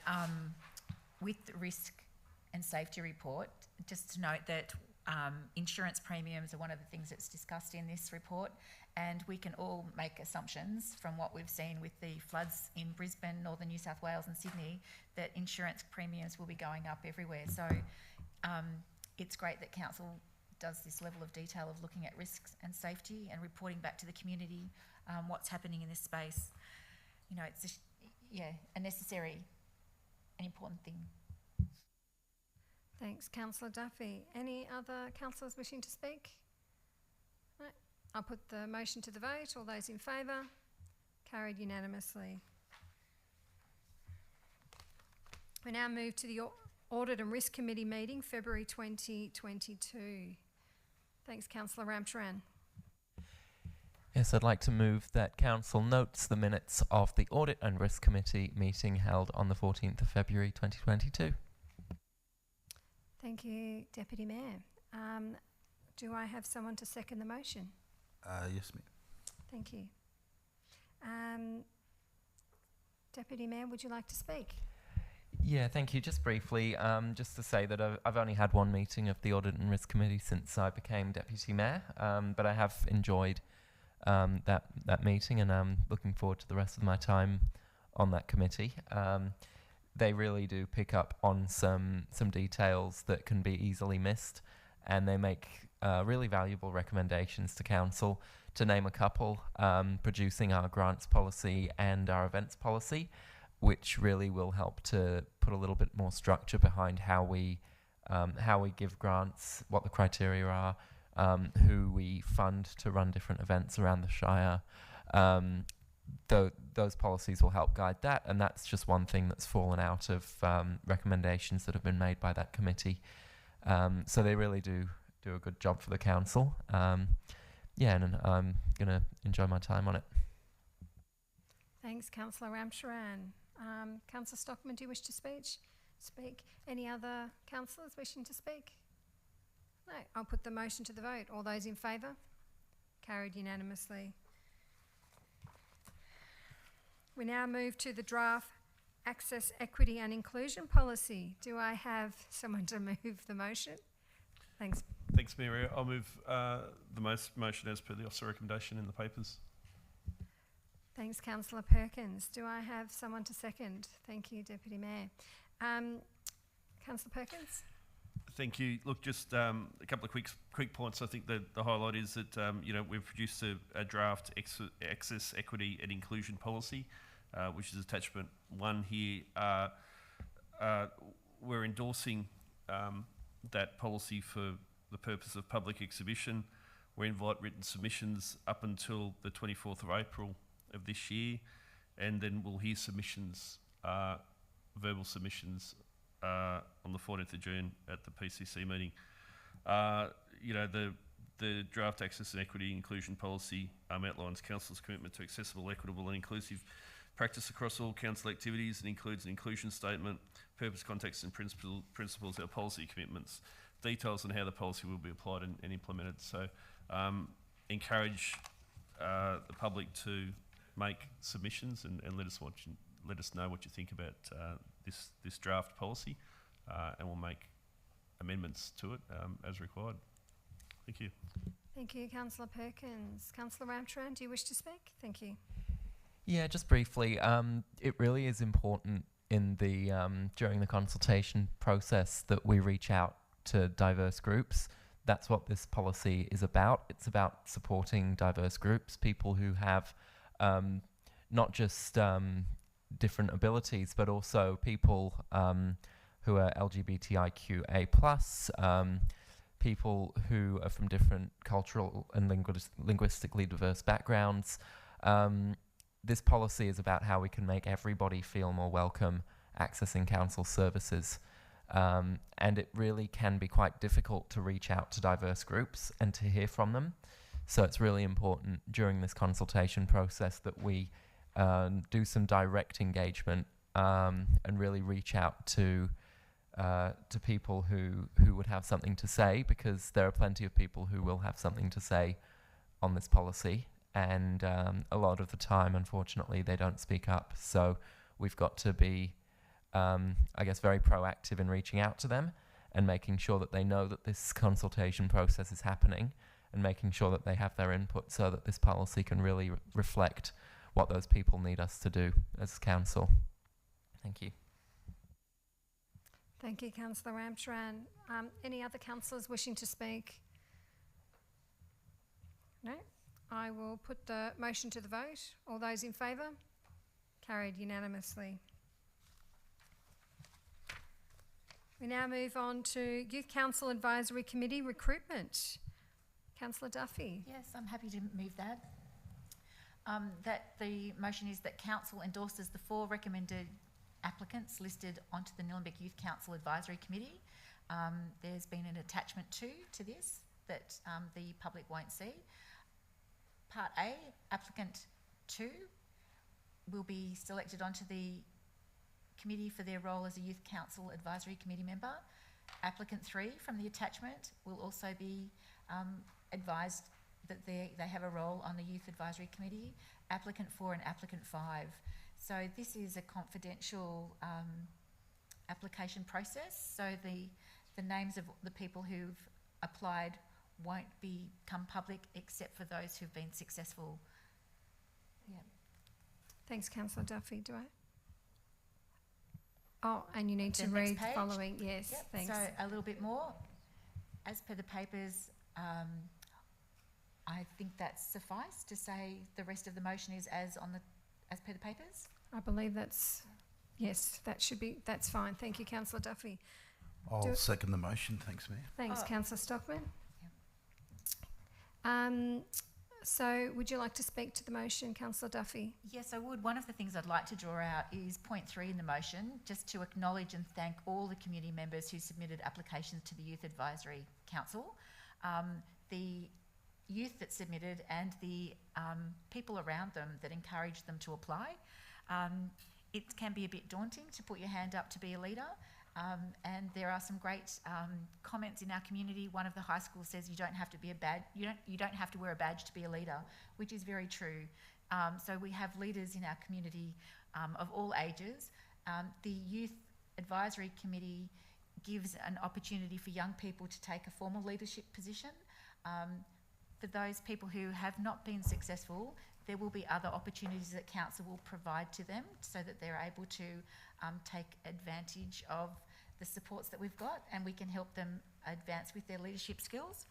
F: with the risk and safety report, just to note that insurance premiums are one of the things that's discussed in this report, and we can all make assumptions from what we've seen with the floods in Brisbane, northern New South Wales and Sydney, that insurance premiums will be going up everywhere. So it's great that council does this level of detail of looking at risks and safety and reporting back to the community what's happening in this space. It's a necessary and important thing.
A: Thanks, Councillor Duffy. Any other councillors wishing to speak? No. I'll put the motion to the vote. All those in favour? Carried unanimously. We now move to the Audit and Risk Committee meeting, February 2022. Thanks, Councillor Ramcharan.
H: Yes, I'd like to move that Council notes the minutes of the Audit and Risk Committee meeting held on the 14th of February 2022.
A: Thank you, Deputy Mayor. Do I have someone to second the motion?
G: Yes, ma'am.
A: Thank you. Deputy Mayor, would you like to speak?
H: Yeah, thank you. Just briefly, just to say that I've only had one meeting of the Audit and Risk Committee since I became Deputy Mayor, but I have enjoyed that meeting, and I'm looking forward to the rest of my time on that committee. They really do pick up on some details that can be easily missed, and they make really valuable recommendations to Council. To name a couple, producing our grants policy and our events policy, which really will help to put a little bit more structure behind how we give grants, what the criteria are, who we fund to run different events around the Shire. Those policies will help guide that, and that's just one thing that's fallen out of recommendations that have been made by that committee. So they really do a good job for the council. And I'm going to enjoy my time on it.
A: Thanks, Councillor Ramcharan. Councillor Stockman, do you wish to speak? Any other councillors wishing to speak? No. I'll put the motion to the vote. All those in favour? Carried unanimously. We now move to the draft Access, Equity and Inclusion Policy. Do I have someone to move the motion? Thanks.
D: Thanks, Mayor. I'll move the motion as per the officer recommendation in the papers.
A: Thanks, Councillor Perkins. Do I have someone to second? Thank you, Deputy Mayor. Councillor Perkins?
D: Thank you. Look, just a couple of quick points. I think the highlight is that we've produced a draft access, equity and inclusion policy, which is attachment 1 here. We're endorsing that policy for the purpose of public exhibition. We invite written submissions up until the 24th of April of this year, and then we'll hear submissions, verbal submissions, on the 14th of June at the PCC meeting. The draft access and equity inclusion policy outlines Council's commitment to accessible, equitable and inclusive practice across all council activities and includes an inclusion statement, purpose, context and principles, our policy commitments, details on how the policy will be applied and implemented. So encourage the public to make submissions and let us know what you think about this draft policy, and we'll make amendments to it as required. Thank you.
A: Thank you, Councillor Perkins. Councillor Ramcharan, do you wish to speak? Thank you.
H: Yeah, just briefly, it really is important in the during the consultation process that we reach out to diverse groups. That's what this policy is about. It's about supporting diverse groups, people who have not just different abilities, but also people who are LGBTIQA+, people who are from different cultural and linguistically diverse backgrounds. This policy is about how we can make everybody feel more welcome accessing council services. And it really can be quite difficult to reach out to diverse groups and to hear from them. So it's really important during this consultation process that we do some direct engagement and really reach out to people who would have something to say, because there are plenty of people who will have something to say on this policy, and a lot of the time, unfortunately, they don't speak up. So we've got to be, very proactive in reaching out to them and making sure that they know that this consultation process is happening, and making sure that they have their input so that this policy can really reflect what those people need us to do as council. Thank you.
A: Thank you, Councillor Ramcharan. Any other councillors wishing to speak? No? I will put the motion to the vote. All those in favour? Carried unanimously. We now move on to Youth Council Advisory Committee Recruitment. Councillor Duffy.
F: Yes, I'm happy to move that. That the motion is that Council endorses the 4 recommended applicants listed onto the Nillumbik Youth Council Advisory Committee. There's been an attachment to this that the public won't see. Part A, applicant 2 will be selected onto the committee for their role as a Youth Council Advisory Committee member. Applicant 3 from the attachment will also be advised that they have a role on the Youth Advisory Committee. Applicant 4 and applicant 5. So this is a confidential application process. So the names of the people who've applied won't become public except for those who've been successful. Yeah.
A: Thanks, Councillor Duffy. Do I? Oh, and you need
F: The
A: to
F: next
A: read
F: page.
A: following. Yes,
F: Yep.
A: thanks.
F: So a little bit more. As per the papers, I think that's suffice to say the rest of the motion is as per the papers.
A: I believe that's, yes, that's fine. Thank you, Councillor Duffy.
G: I'll second the motion. Thanks, Mayor.
A: Thanks,
F: Oh.
A: Councillor Stockman.
F: Yep.
A: So would you like to speak to the motion, Councillor Duffy?
F: Yes, I would. One of the things I'd like to draw out is point 3 in the motion, just to acknowledge and thank all the community members who submitted applications to the Youth Advisory Council. The youth that submitted and the people around them that encouraged them to apply. It can be a bit daunting to put your hand up to be a leader. And there are some great comments in our community. One of the high schools says you don't have to be you don't have to wear a badge to be a leader, which is very true. So we have leaders in our community of all ages. The Youth Advisory Committee gives an opportunity for young people to take a formal leadership position. For those people who have not been successful, there will be other opportunities that council will provide to them so that they're able to take advantage of the supports that we've got, and we can help them advance with their leadership skills.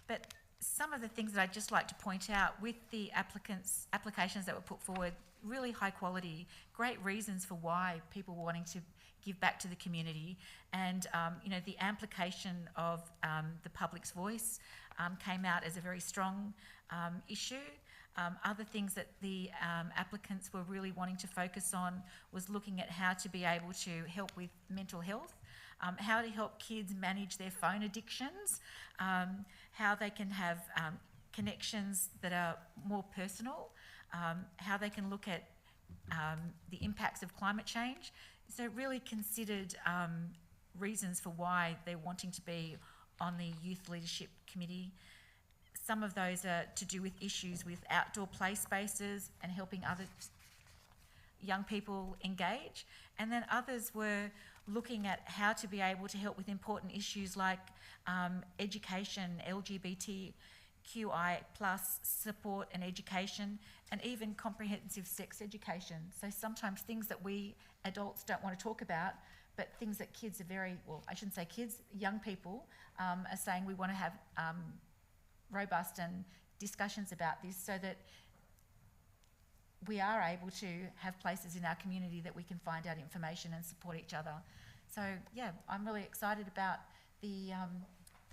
F: But some of the things that I'd just like to point out with the applications that were put forward, really high quality, great reasons for why people were wanting to give back to the community, and the application of the public's voice came out as a very strong issue. Other things that the applicants were really wanting to focus on was looking at how to be able to help with mental health, how to help kids manage their phone addictions, how they can have connections that are more personal, how they can look at the impacts of climate change. So really considered reasons for why they're wanting to be on the Youth Leadership Committee. Some of those are to do with issues with outdoor play spaces and helping other young people engage. And then others were looking at how to be able to help with important issues like education, LGBTQI plus support and education, and even comprehensive sex education. So sometimes things that we adults don't want to talk about, but things that kids are young people are saying we want to have robust and discussions about this so that we are able to have places in our community that we can find out information and support each other. So yeah, I'm really excited about the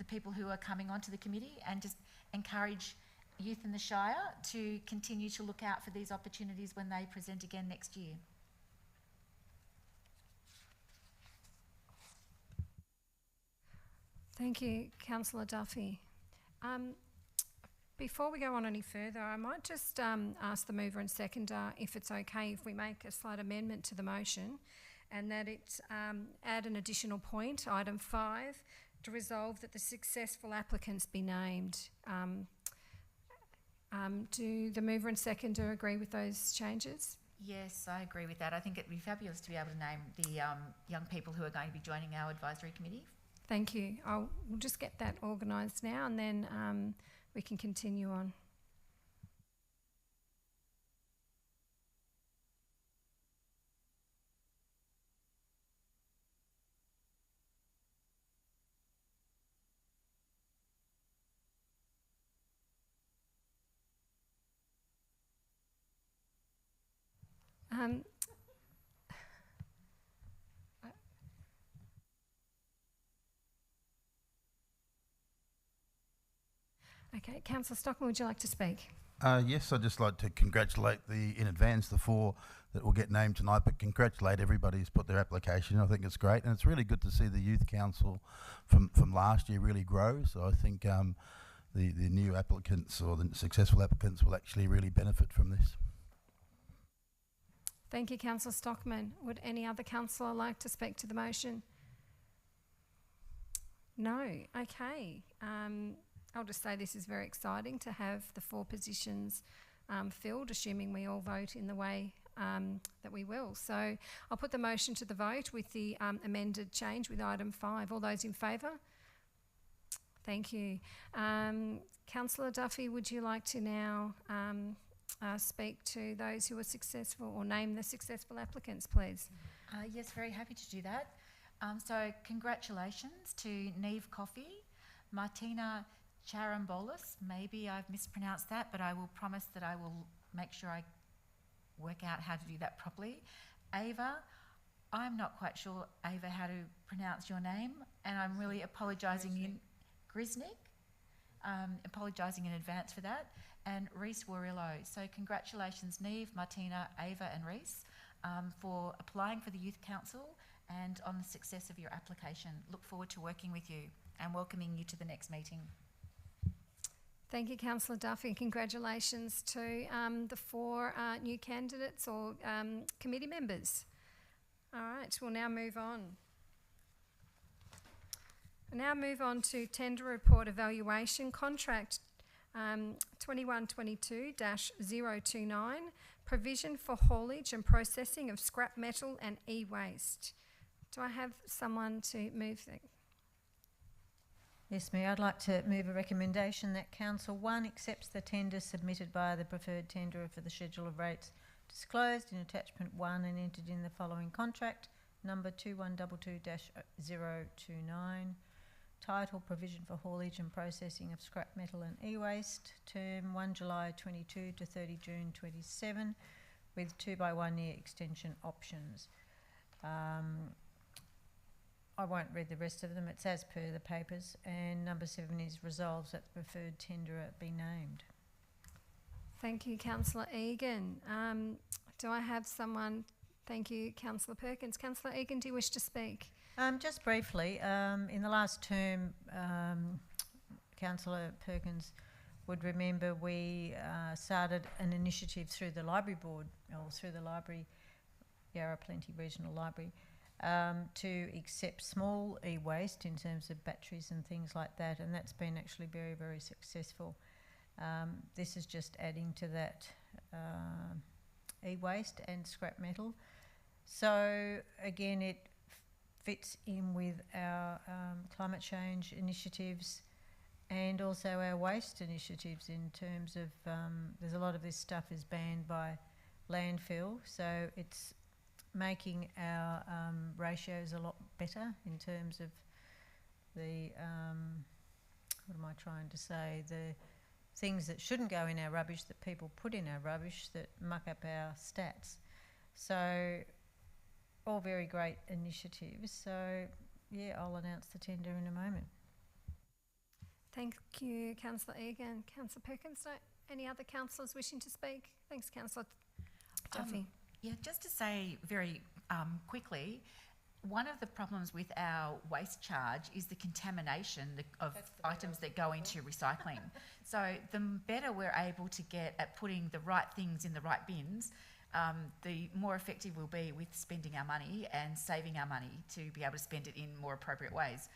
F: people who are coming onto the committee, and just encourage youth in the Shire to continue to look out for these opportunities when they present again next year.
A: Thank you, Councillor Duffy. Before we go on any further, I might just ask the mover and seconder if it's okay if we make a slight amendment to the motion, and that it add an additional point, item 5, to resolve that the successful applicants be named. Do the mover and seconder agree with those changes?
F: Yes, I agree with that. I think it'd be fabulous to be able to name the young people who are going to be joining our advisory committee.
A: Thank you. We'll just get that organised now, and then we can continue on. Okay, Councillor Stockman, would you like to speak?
G: Yes, I'd just like to congratulate in advance the 4 that will get named tonight, but congratulate everybody who's put their application. I think it's great, and it's really good to see the Youth Council from last year really grow. So I think the new applicants, or the successful applicants, will actually really benefit from this.
A: Thank you, Councillor Stockman. Would any other councillor like to speak to the motion? No. Okay. I'll just say this is very exciting to have the 4 positions filled, assuming we all vote in the way that we will. So I'll put the motion to the vote with the amended change with item 5. All those in favour? Thank you. Councillor Duffy, would you like to now speak to those who are successful or name the successful applicants, please?
F: Yes, very happy to do that. So congratulations to Neve Coffey, Martina Charambolis, maybe I've mispronounced that, but I will promise that I will make sure I work out how to do that properly. Ava, I'm not quite sure, Ava, how to pronounce your name, and I'm really apologising in Grisnick, apologising in advance for that, and Reese Warillo. So congratulations, Neve, Martina, Ava and Reese, for applying for the Youth Council and on the success of your application. Look forward to working with you and welcoming you to the next meeting.
A: Thank you, Councillor Duffy, and congratulations to the 4 new candidates or committee members. All right, we'll now move on. We'll now move on to Tender Report Evaluation Contract 2122-029, Provision for Haulage and Processing of Scrap Metal and E-Waste. Do I have someone to move that?
I: Yes, Mayor, I'd like to move a recommendation that Council 1 accepts the tender submitted by the preferred tenderer for the schedule of rates disclosed in Attachment 1 and entered in the following contract, number 2122-029, title Provision for Haulage and Processing of Scrap Metal and E-Waste, term 1 July 22 to 30 June 27, with 2 by 1 year extension options. I won't read the rest of them, it's as per the papers. And number 7 is resolves that the preferred tenderer be named.
A: Thank you, Councillor Egan. Do I have someone? Thank you, Councillor Perkins. Councillor Egan, do you wish to speak?
I: Just briefly, in the last term, Councillor Perkins would remember we started an initiative through the Library Board, or through the Library, Yarra Plenty Regional Library, to accept small e-waste in terms of batteries and things like that, and that's been actually very, very successful. This is just adding to that e-waste and scrap metal. So again, it fits in with our climate change initiatives and also our waste initiatives in terms of there's a lot of this stuff is banned by landfill, so it's making our ratios a lot better in terms of the, what am I trying to say, the things that shouldn't go in our rubbish that people put in our rubbish that muck up our stats. So all very great initiatives. So yeah, I'll announce the tender in a moment.
A: Thank you, Councillor Egan. Councillor Perkins, any other councillors wishing to speak? Thanks, Councillor Duffy.
F: Yeah, just to say very quickly, one of the problems with our waste charge is the contamination of items that go into recycling. So the better we're able to get at putting the right things in the right bins, the more effective we'll be with spending our money and saving our money to be able to spend it in more appropriate ways.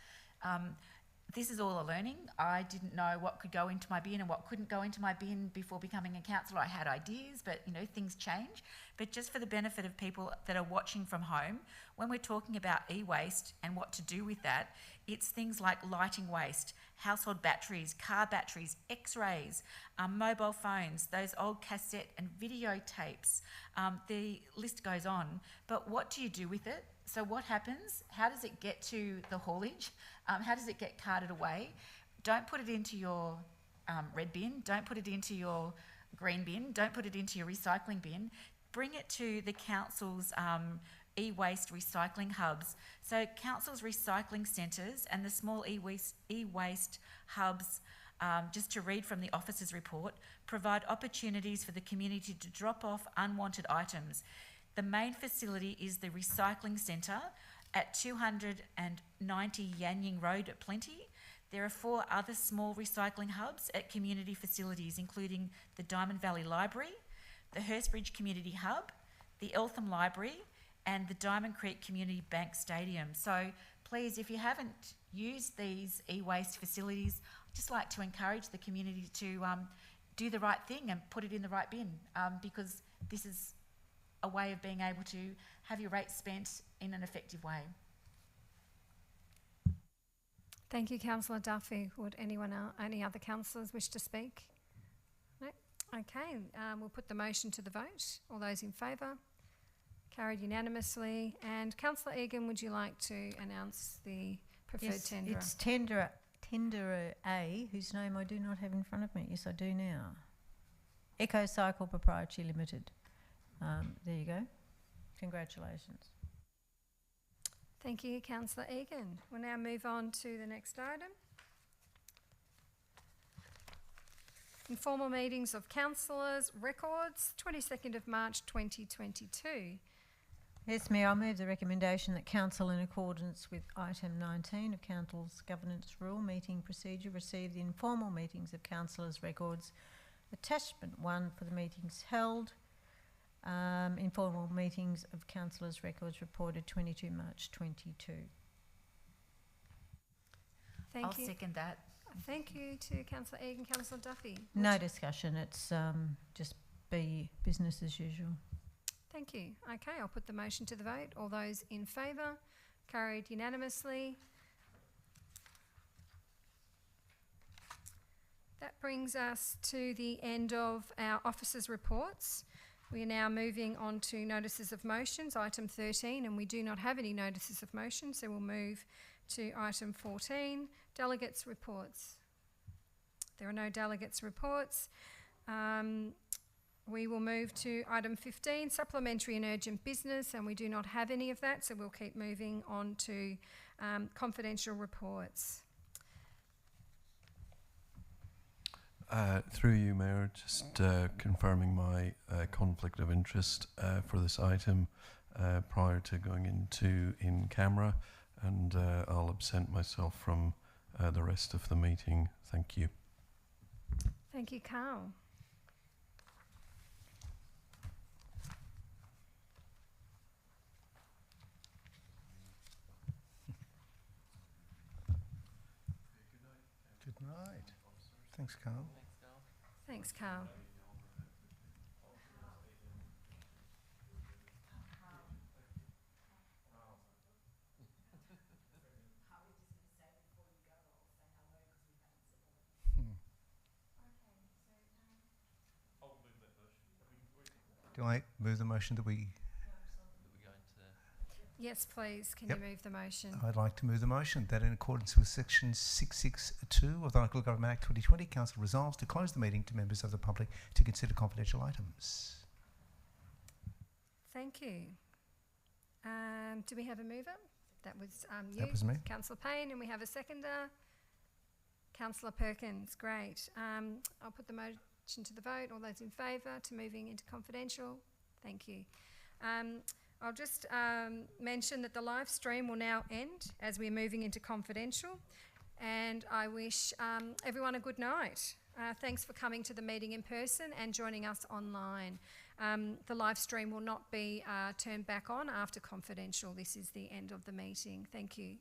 F: This is all a learning. I didn't know what could go into my bin and what couldn't go into my bin before becoming a councillor. I had ideas, but you know, things change. But just for the benefit of people that are watching from home, when we're talking about e-waste and what to do with that, it's things like lighting waste, household batteries, car batteries, x-rays, mobile phones, those old cassette and videotapes. The list goes on. But what do you do with it? So what happens? How does it get to the haulage? How does it get carted away? Don't put it into your red bin. Don't put it into your green bin. Don't put it into your recycling bin. Bring it to the council's e-waste recycling hubs. So council's recycling centres and the small e-waste hubs, just to read from the officer's report, provide opportunities for the community to drop off unwanted items. The main facility is the recycling centre at 290 Yanying Road at Plenty. There are 4 other small recycling hubs at community facilities, including the Diamond Valley Library, the Hurstbridge Community Hub, the Eltham Library, and the Diamond Creek Community Bank Stadium. So please, if you haven't used these e-waste facilities, I'd just like to encourage the community to do the right thing and put it in the right bin, because this is a way of being able to have your rates spent in an effective way.
A: Thank you, Councillor Duffy. Would anyone any other councillors wish to speak? No? Okay, we'll put the motion to the vote. All those in favour? Carried unanimously. And Councillor Egan, would you like to announce the preferred
I: Yes,
A: tenderer?
I: it's tenderer A, whose name I do not have in front of me. Yes, I do now. EcoCycle Proprietary Limited. There you go. Congratulations.
A: Thank you, Councillor Egan. We'll now move on to the next item. Informal meetings of councillors, records, 22nd of March 2022.
I: Yes, Mayor, I move the recommendation that Council, in accordance with item 19 of Council's Governance Rule Meeting Procedure, receive the informal meetings of councillors' records, attachment 1 for the meetings held, informal meetings of councillors' records reported 22 March 22.
F: I'll second that.
A: Thank you to Councillor Egan. Councillor Duffy?
I: No discussion, it's just be business as usual.
A: Thank you. Okay, I'll put the motion to the vote. All those in favour? Carried unanimously. That brings us to the end of our officers' reports. We are now moving on to notices of motions, item 13, and we do not have any notices of motion, so we'll move to item 14, delegates' reports. There are no delegates' reports. We will move to item 15, supplementary and urgent business, and we do not have any of that, so we'll keep moving on to confidential reports.
E: Through you, Mayor, just confirming my conflict of interest for this item prior to going into in camera, and I'll absent myself from the rest of the meeting. Thank you.
A: Thank you, Carl.
B: Good night. Thanks, Carl.
A: Thanks, Carl.
B: Do I move the motion that we...
A: Yes, please. Can
B: Yep.
A: you move the motion?
B: I'd like to move the motion that in accordance with section 662 of the Local Government Act 2020, Council resolves to close the meeting to members of the public to consider confidential items.
A: Thank you. Do we have a mover? That was you.
B: That was me.
A: Councillor Payne, and we have a seconder. Councillor Perkins, great. I'll put the motion to the vote. All those in favour to moving into confidential? Thank you. I'll just mention that the live stream will now end as we're moving into confidential, and I wish everyone a good night. Thanks for coming to the meeting in person and joining us online. The live stream will not be turned back on after confidential. This is the end of the meeting. Thank you.